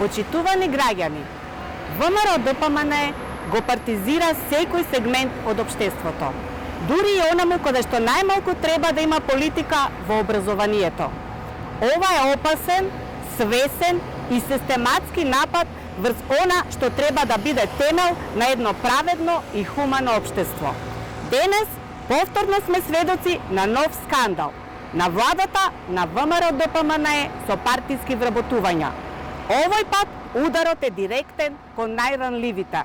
Почитувани граѓани, ВМРО-ДПМН го партизира секој сегмент од општеството, дури и онаму каде што најмалку треба да има политика во образованието. Ова е опасен, свесен и систематски напад врз она што треба да биде темел на едно праведно и хумано општество. Денес повторно сме сведоци на нов скандал, на владата на ВМРО-ДПМН со партиски вработувања. Овој пат ударот е директен кон најранливите.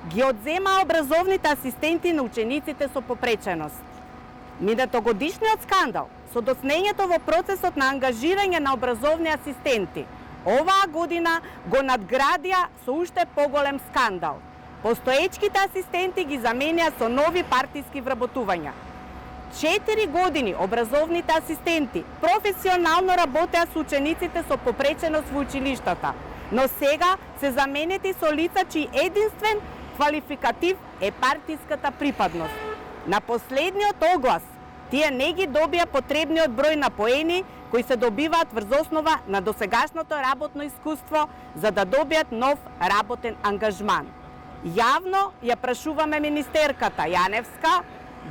Ги одзема образовните асистенти на учениците со попреченост. Минатогодишниот скандал со доснењето во процесот на ангажирање на образовни асистенти оваа година го надградија со уште поголем скандал. Постоечките асистенти ги заменија со нови партиски вработувања. 4 години образовните асистенти професионално работеа со учениците со попреченост во училиштата, но сега се заменети со лица чиј единствен квалификатив е партиската припадност. На последниот оглас, тие не ги добија потребниот број на поени кои се добиваат врз основа на досегашното работно искуство за да добијат нов работен ангажман. Јавно ја прашуваме министерката Јаневска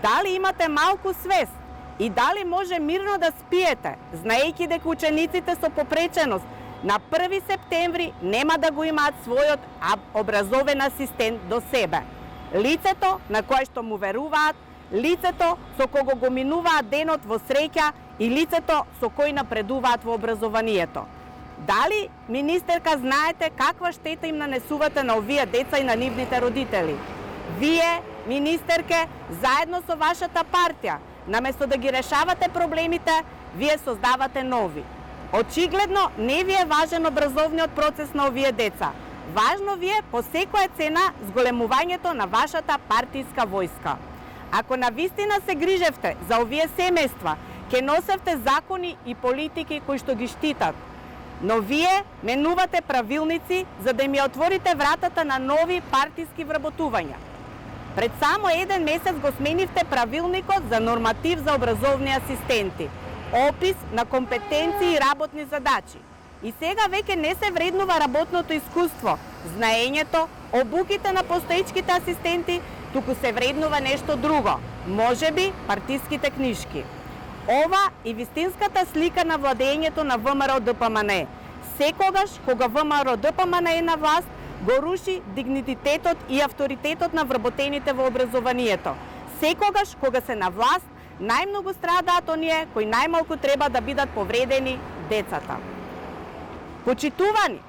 дали имате малку свест и дали може мирно да спиете, знаејќи дека учениците со попреченост на 1 септември нема да го имаат својот образовен асистент до себе. Лицето на кое што му веруваат, лицето со кого го минуваат денот во среќа и лицето со кој напредуваат во образованието. Дали, министерка, знаете каква штета им нанесувате на овие деца и на нивните родители? Вие, министерке, заедно со вашата партија, наместо да ги решавате проблемите, вие создавате нови. Очигледно не ви е важен образовниот процес на овие деца. Важно ви е по секоја цена зголемувањето на вашата партиска војска. Ако навистина се грижевте за овие семејства, ќе носевте закони и политики кои што ги штитат. Но вие менувате правилници за да им ја отворите вратата на нови партиски вработувања. Пред само 1 месец го сменивте правилникот за норматив за образовни асистенти, опис на компетенции и работни задачи. И сега веќе не се вреднува работното искуство, знаењето, обуките на постоечките асистенти, туку се вреднува нешто друго, можеби партиските книшки. Ова е вистинската слика на владењето на ВМРО-ДПМН. Секогаш кога ВМРО-ДПМН е на власт, го руши дигнитетот и авторитетот на вработените во образованието. Секогаш кога се на власт, најмногу страдаат оние кои најмалку треба да бидат повредени, децата. Почитувани,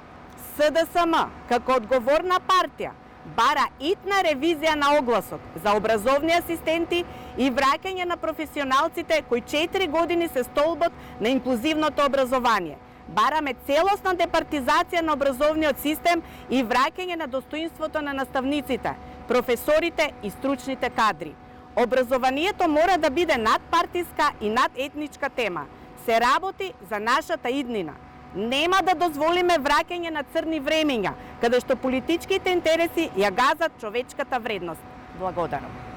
СДСМ како одговорна партија бара итна ревизија на огласот за образовни асистенти и враќање на професионалците кои 4 години се столбот на инклузивното образование. Бараме целосна департизација на образовниот систем и враќање на достоинството на наставниците, професорите и стручните кадри. Образованието мора да биде надпартиска и надетничка тема. Се работи за нашата иднина. Нема да дозволиме враќање на црни времења, каде што политичките интереси ја газат човечката вредност. Благодарам.